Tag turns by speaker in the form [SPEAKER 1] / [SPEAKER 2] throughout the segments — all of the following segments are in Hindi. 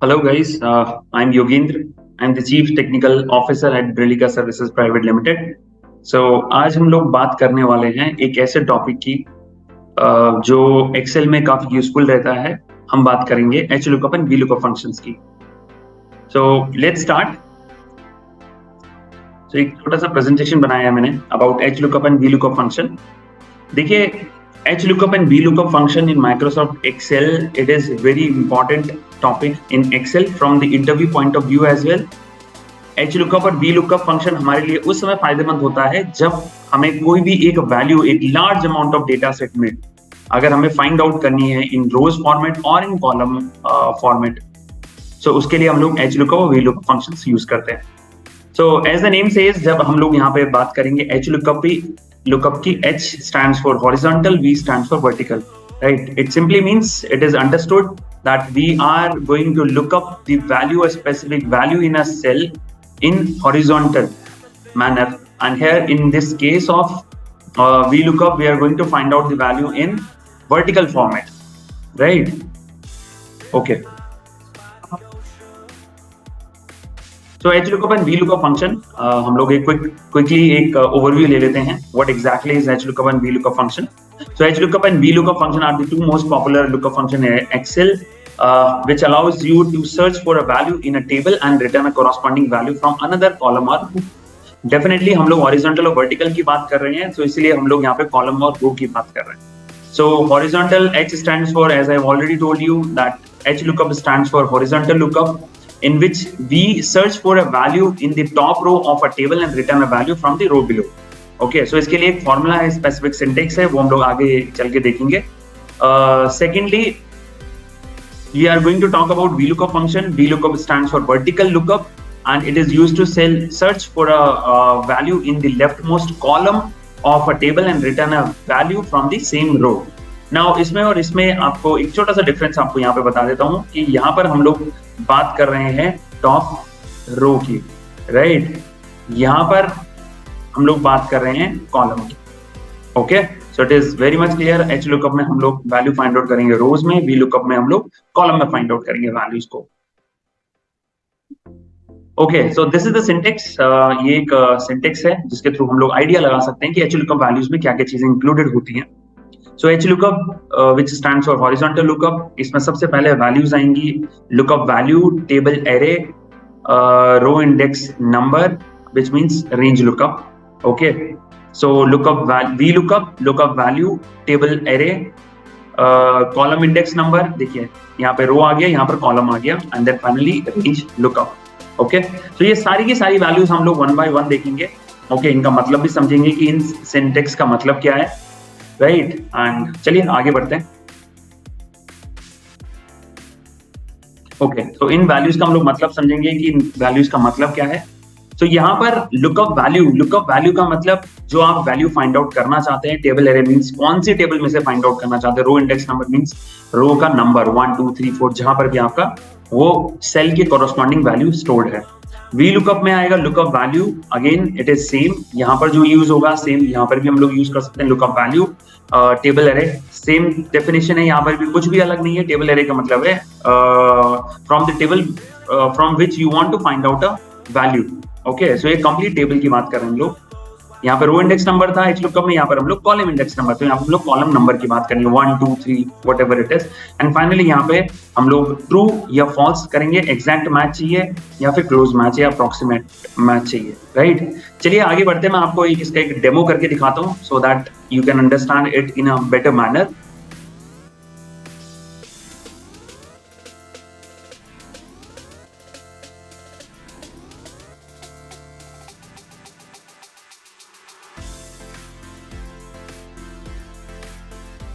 [SPEAKER 1] Hello guys, I'm Yogendra. I'm the Chief Technical Officer at Brilica Services Private Limited. So आज हम लोग बात करने वाले हैं एक ऐसे टॉपिक की जो एक्सेल में काफी यूजफुल रहता है. हम बात करेंगे HLOOKUP एंड VLOOKUP फंक्शंस की. So let's start. So एक छोटा सा प्रेजेंटेशन बनाया है मैंने about HLOOKUP and VLOOKUP function. देखिए HLOOKUP and VLOOKUP function in Microsoft Excel, it is very important topic in Excel from the interview point of view as well. HLOOKUP और VLOOKUP function हमारे लिए उस समय फायदेमंद होता है जब हमें कोई भी एक वैल्यू एक large amount of data set में अगर हमें फाइंड आउट करनी है इन रोज फॉर्मेट और इन कॉलम फॉर्मेट, सो उसके लिए हम लोग HLOOKUP और VLOOKUP functions यूज करते हैं. So as the name says, जब हम लोग यहाँ पे बात करेंगे HLOOKUP की H stands for horizontal, V stands for vertical, right? It simply means it is understood that we are going to look up the value, a specific value in a cell in horizontal manner. And here in this case of VLOOKUP, we are going to find out the value in vertical format, right? Okay. So HLOOKUP and VLOOKUP function, हम लोग एक quickly एक overview ले लेते हैं. What exactly is HLOOKUP and VLOOKUP function? So HLOOKUP and VLOOKUP function are the two most popular lookup function in Excel, which allows you to search for a value in a table and return a corresponding value from another column or row. Definitely हम लोग horizontal और vertical की बात कर रहे हैं, so इसलिए हम लोग यहाँ पे column और row की बात कर रहे हैं. So horizontal H stands for, as I've already told you, that HLOOKUP stands for horizontal lookup, in which we search for a value in the top row of a table and return a value from the row below. Okay, so इसके लिए एक formula है, specific syntax है, वो हम लोग आगे चल के देखेंगे. Secondly, we are going to talk about VLOOKUP function. VLOOKUP stands for vertical lookup, and it is used to search for a value in the leftmost column of a table and return a value from the same row. Now इसमें और इसमें आपको एक छोटा सा डिफरेंस आपको यहाँ पे बता देता हूँ कि यहाँ पर हम लोग बात कर रहे हैं टॉप रो की, राइट? यहाँ पर हम लोग बात कर रहे हैं कॉलम की. Okay, so it is very much clear. HLOOKUP में हम लोग वैल्यू फाइंड आउट करेंगे रोज में, VLOOKUP में हम लोग कॉलम में फाइंड आउट करेंगे वैल्यूज को. Okay, so this is the syntax. ये एक सिंटेक्स है जिसके थ्रू हम लोग आइडिया लगा सकते हैं कि HLOOKUP वैल्यूज में क्या क्या चीजें इंक्लूडेड होती हैं. So HLOOKUP, which stands for horizontal lookup, इसमें सबसे पहले values आएंगी. Lookup value, table array, row index number, which means range lookup. Okay. So lookup value, table array, column index number. देखिए यहाँ पे row आ गया, यहाँ पर column आ गया, and then finally range lookup. Okay. So ये सारी की सारी values हम लोग one by one देखेंगे. Okay. इनका मतलब भी समझेंगे कि इन syntax का मतलब क्या है, राइट? एंड चलिए आगे बढ़ते हैं. ओके, तो इन वैल्यूज का हम लोग मतलब समझेंगे कि इन वैल्यूज का मतलब क्या है. तो यहाँ पर लुकअप वैल्यू का मतलब जो आप वैल्यू फाइंड आउट करना चाहते हैं. टेबल एरे मींस कौन सी टेबल में से फाइंड आउट करना चाहते हैं. रो इंडेक्स नंबर मींस रो का नंबर 1 2 3 4 जहां पर भी आपका वो सेल के कॉरस्पॉन्डिंग वैल्यू स्टोर्ड है. VLOOKUP में आएगा lookup value. Again it is same, यहाँ पर जो यूज होगा सेम यहाँ पर भी हम लोग यूज कर सकते हैं. Lookup value, table array, same definition है. यहाँ पर भी कुछ भी अलग नहीं है. टेबल एरे का मतलब है from the table from which you want to find out a value. Okay, so ये कंप्लीट टेबल की बात कर रहे हैं हम लोग. यहाँ पर रो इंडेक्स नंबर था HLOOKUP में, यहाँ पर हम लोग कॉलम इंडेक्स नंबर, तो यहाँ पर हम लोग कॉलम नंबर की बात करेंगे 1 2 3 whatever it is. And finally यहाँ पे हम लोग ट्रू या फॉल्स करेंगे. एग्जैक्ट मैच चाहिए या फिर क्लोज मैच या अप्रोक्सीमेट मैच चाहिए, राइट? चलिए आगे बढ़ते हैं. मैं आपको इसका एक डेमो करके दिखाता हूँ so that you can understand it in a better manner.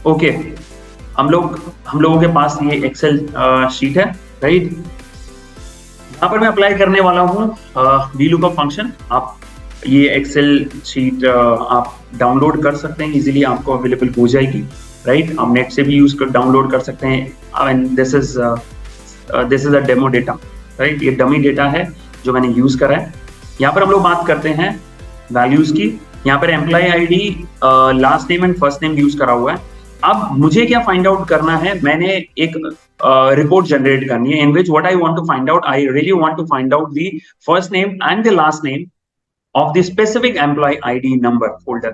[SPEAKER 1] Okay, हम लोगों के पास ये एक्सेल शीट है, राइट? यहाँ पर मैं अप्लाई करने वाला हूँ VLOOKUP फंक्शन. आप ये एक्सेल शीट आप डाउनलोड कर सकते हैं, इजीली आपको अवेलेबल हो जाएगी, राइट? आप नेट से भी यूज कर डाउनलोड कर सकते हैं. And this is a demo data, right? ये डमी डेटा है जो मैंने यूज करा है. यहाँ पर हम लोग बात करते हैं वैल्यूज की. यहाँ पर employee ID, last name and first name use करा हुआ है. अब मुझे क्या फाइंड आउट करना है, मैंने एक रिपोर्ट जनरेट करनी है in which what I want to find out, I really want to find out the first name and the last name of the specific employee ID number folder,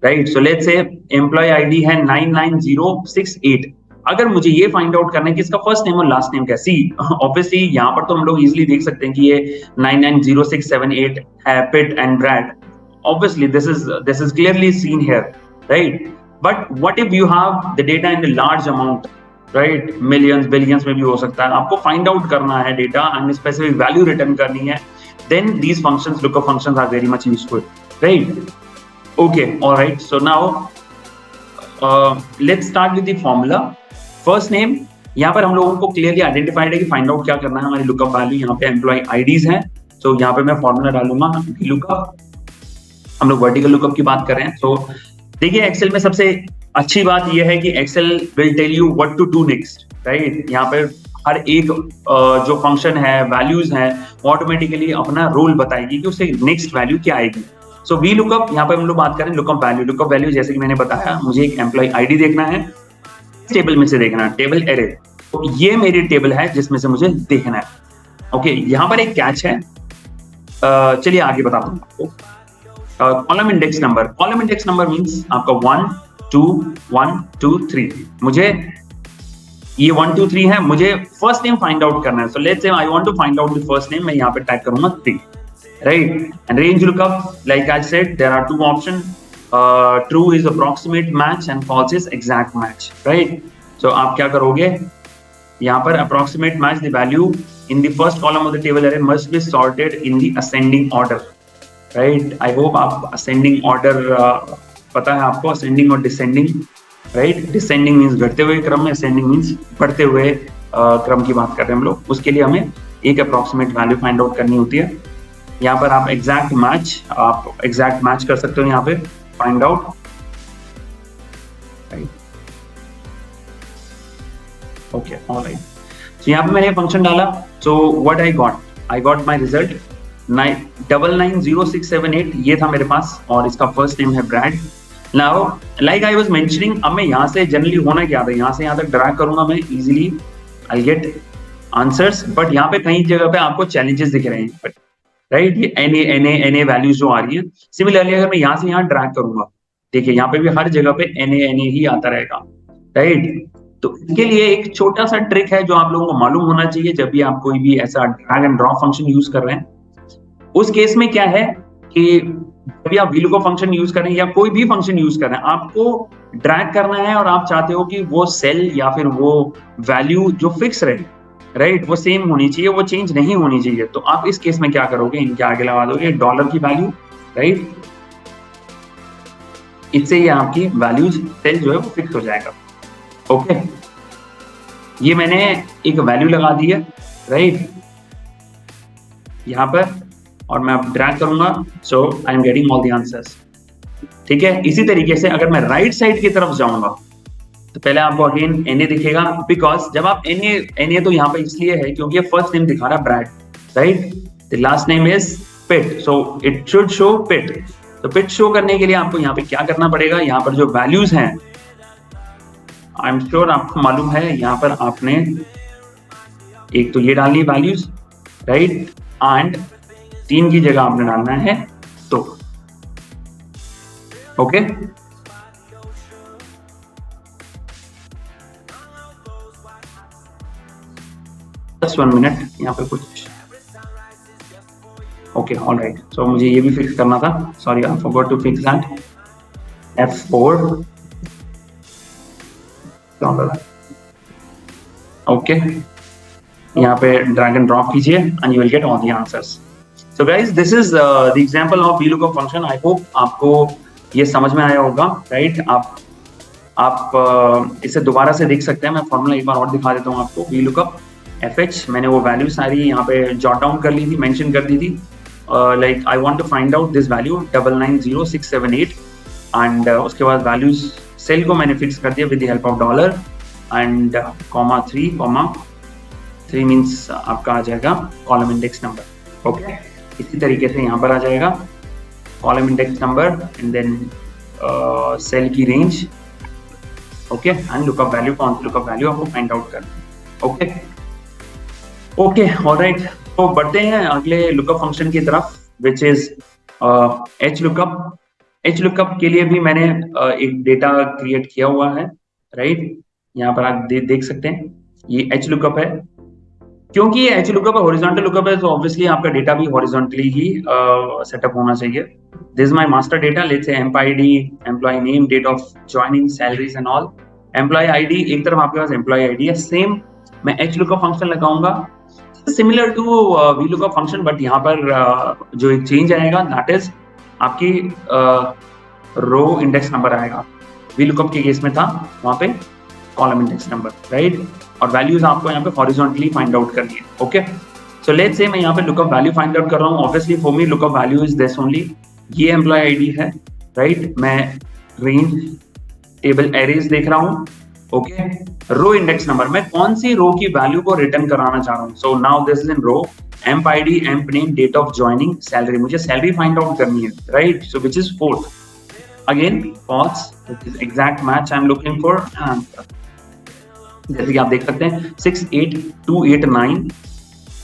[SPEAKER 1] right? So let's say employee ID है 99068. अगर मुझे ये फाइंड आउट करना है कि इसका फर्स्ट नेम और लास्ट नेम क्या, सी ऑब्वियसली यहाँ पर तो हम लोग इजीली देख सकते हैं कि ये 990678 है Pitt and Brad. Obviously this is clearly seen here, right? But what if you have the data in a large amount, right? Millions, billions में भी हो सकता है. आपको फाइंड आउट करना है data and specific value return करनी है. Then these functions, lookup functions, are very much useful, right? Okay, all right. So now let's start with the formula. First name, यहाँ पर हम लोगों को क्लियरली आइडेंटिफाइड है कि फाइंड आउट क्या करना है. हमारी लुकअप वैल्यू यहाँ पे एम्प्लॉय आईडीज हैं. तो यहाँ पे मैं फॉर्मूला डालूंगा लुकअप. हम लोग वर्टिकल लुकअप की बात कर रहे हैं. तो देखिए एक्सेल में सबसे अच्छी बात यह है कि Excel will tell you what to do next, right? यहाँ पे हर एक जो फंक्शन है, वैल्यूज हैं, ऑटोमेटिकली अपना रोल बताएगी कि उससे नेक्स्ट वैल्यू क्या आएगी. सो वी लुकअप, यहाँ पे हम लोग बात करें लुकअप वैल्यू. लुकअप वैल्यू जैसे कि मैंने बताया, मुझे एक एम्प्लॉय आईडी देखना है, टेबल में से देखना है, टेबल एरे. तो ये मेरी टेबल है जिसमें से मुझे देखना है. ओके, यहाँ पर एक कैच है, चलिए आगे बताता हूँ आपको. Column index number. Column index number means आपका 1 2 1 2 3. मुझे ये 1 2 3 है, मुझे फर्स्ट नेम फाइंड आउट करना है. So let's say I want to find out the first name. मैं यहाँ पे टाइप करूंगा 3, right? And range lookup, like I said, there are two option. True is approximate match and false is exact match, right? So आप क्या करोगे यहाँ पर, approximate match the value in the first column of the table array must be sorted in the ascending order, right? I hope आप असेंडिंग ऑर्डर पता है आपको, असेंडिंग और डिसेंडिंग, राइट? डिसेंडिंग मीन्स घटते हुए क्रम में, असेंडिंग मीन्स बढ़ते हुए क्रम की बात कर रहे हैं हम लोग. उसके लिए हमें एक अप्रॉक्सीमेट वैल्यू फाइंड आउट करनी होती है. यहाँ पर आप एग्जैक्ट मैच कर सकते हो यहाँ पे find out, right? Okay, alright. तो यहाँ पे मैंने फंक्शन डाला. So what I got my result 990678. ये था मेरे पास और इसका फर्स्ट नेम है bread. Now, like I was mentioning, अब मैं यहाँ से जनरली होना क्या था, यहाँ से यहाँ तक ड्रैग करूंगा मैं, easily I'll get answers. But यहाँ पे कई जगह पे आपको चैलेंजेस दिख रहे हैं, राइट? ये NA वैल्यूज जो आ रही है. सिमिलरली अगर मैं यहाँ से यहाँ ड्रैग करूंगा, देखिए यहाँ पे भी हर जगह पे NA ही आता रहेगा, राइट? तो इसके लिए एक छोटा सा ट्रिक है जो आप लोगों को मालूम होना चाहिए जब भी आप कोई भी ऐसा drag and drop function use कर रहे हैं. उस केस में क्या है कि जब भी आप VLOOKUP फंक्शन यूज करें या कोई भी फंक्शन यूज करें, आपको ड्रैग करना है और आप चाहते हो कि वो सेल या फिर वो वैल्यू जो फिक्स रहे, राइट, वो सेम होनी चाहिए, वो चेंज नहीं होनी चाहिए. तो आप इस केस में क्या करोगे, इनके आगे लगा दोगे डॉलर की वैल्यू, राइट? इससे ये आपकी वैल्यूज सेल जो है वो फिक्स हो जाएगा. ओके, ये मैंने एक वैल्यू लगा दी है, राइट, यहाँ पर, और मैं अब ड्रैग करूंगा. So I am getting all the answers, ठीक है? इसी तरीके से अगर मैं राइट साइड की तरफ जाऊंगा तो पहले आपको अगेन NA दिखेगा, बिकॉज जब आप NA तो यहाँ पे इसलिए है क्योंकि ये फर्स्ट नेम दिखा रहा है Brad, right? The last name is Pitt, so it should show Pitt. तो पिट शो करने के लिए आपको यहाँ पे क्या करना पड़ेगा, यहाँ पर जो वैल्यूज हैं, आई एम श्योर आपको मालूम है, यहाँ पर आपने एक तो ये डालनी है वैल्यूज, राइट? एंड 3 की जगह आपने डालना है तो. ओके, जस्ट 1 मिनट, यहाँ पे कुछ. Okay, alright. सो मुझे ये भी फिक्स करना था, sorry I forgot to fix that. F4. Okay, यहाँ पे ड्रैग एंड ड्रॉप कीजिए and you will get all the answers. So guys, this is the example of VLOOKUP function. I hope आपको ये समझ में आया होगा, राइट? आप इसे दोबारा से देख सकते हैं. मैं फॉर्मूला एक बार और दिखा देता हूँ आपको. VLOOKUP FH, मैंने वो वैल्यू सारी यहाँ पे जॉट डाउन कर ली थी, मेंशन कर दी थी. Like I want to find out this value 990678 and उसके बाद वैल्यूज सेल को मैंने फिक्स कर दिया with the help of dollar and comma 3 means आपका आ जाएगा कॉलम इंडेक्स नंबर. ओके, इसी तरीके से यहाँ पर आ जाएगा column index number and then cell की range. Okay, and lookup value, कौन सी लुकअप वैल्यू आपको फाइंड आउट करनी है। ओके ओके, ऑलराइट, तो बढ़ते हैं अगले लुकअप फंक्शन की तरफ, which is H lookup. H lookup के लिए भी मैंने एक डेटा क्रिएट किया हुआ है, राइट। यहाँ पर आप देख सकते हैं ये एच लुकअप है। क्योंकि ये एच लुकअप हॉरिजॉन्टल लुकअप है, तो ऑब्वियसली आपका डेटा भी हॉरिजॉन्टली ही सेटअप होना चाहिए। This is my master data, let's say employee ID, employee name, date of joining, salaries and all. Employee ID एक तरफ आपके पास एम्प्लॉय आईडी है, सेम मैं एच लुकअप फंक्शन लगाऊंगा similar to V lookup function, but यहाँ पर जो एक चेंज आएगा दैट इज आपकी रो इंडेक्स नंबर आएगा। वी लुकअप के केस में था वहां पे कॉलम इंडेक्स नंबर, राइट। और वैल्यूज आपको यहाँ पे हॉरिजॉन्टली फाइंड आउट करनी है। ओके, सो लेट्स से मैं यहाँ पे लुकअप वैल्यू फाइंड आउट कर रहा हूँ। Obviously for me lookup value is this only, ये एम्प्लॉय आईडी है, राइट। मैं रेंज टेबल एरेज देख रहा हूँ। ओके, रो इंडेक्स नंबर, मैं कौन सी रो की वैल्यू को रिटर्न कराना चाह रहा हूँ। So now this is in row, emp ID, emp name, date of joining, salary, मुझे सैलरी फाइंड आउट करनी है, right. So which is 4th, again false, which is exact match I'm looking for, and जैसे कि आप देख सकते हैं 68289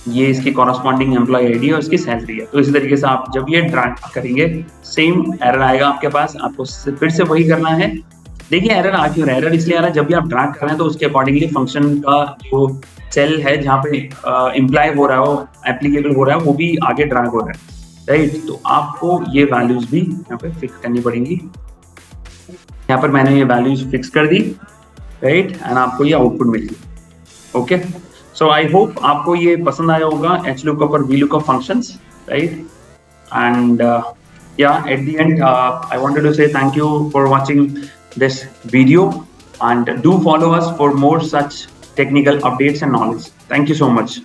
[SPEAKER 1] ये इसकी कॉरस्पॉन्डिंग एम्प्लॉय आईडी है और इसकी सैलरी है। तो इसी तरीके से आप जब ये ड्रैग करेंगे सेम एरर आएगा आपके पास, आपको फिर से वही करना है। देखिए एरर आ क्यों रहा है, एरर इसलिए आ रहा है जब भी आप ड्रैग कर रहे हैं तो उसके अकॉर्डिंगली फंक्शन का जो सेल है जहाँ पे इम्प्लाई हो रहा हो, एप्लीकेबल हो रहा है, वो भी आगे ड्रैग हो रहा है, राइट। तो आपको ये वैल्यूज भी यहाँ पे फिक्स करनी पड़ेंगी। यहाँ पर मैंने ये वैल्यूज फिक्स कर दी, राइट, एंड आपको ये आउटपुट मिल गई। ओके, सो आई होप आपको ये पसंद आया होगा एच लुकअप और V lookup functions, right. And yeah, at the end I wanted to say thank you for watching this video, and do follow us for more such technical updates and knowledge. Thank you so much.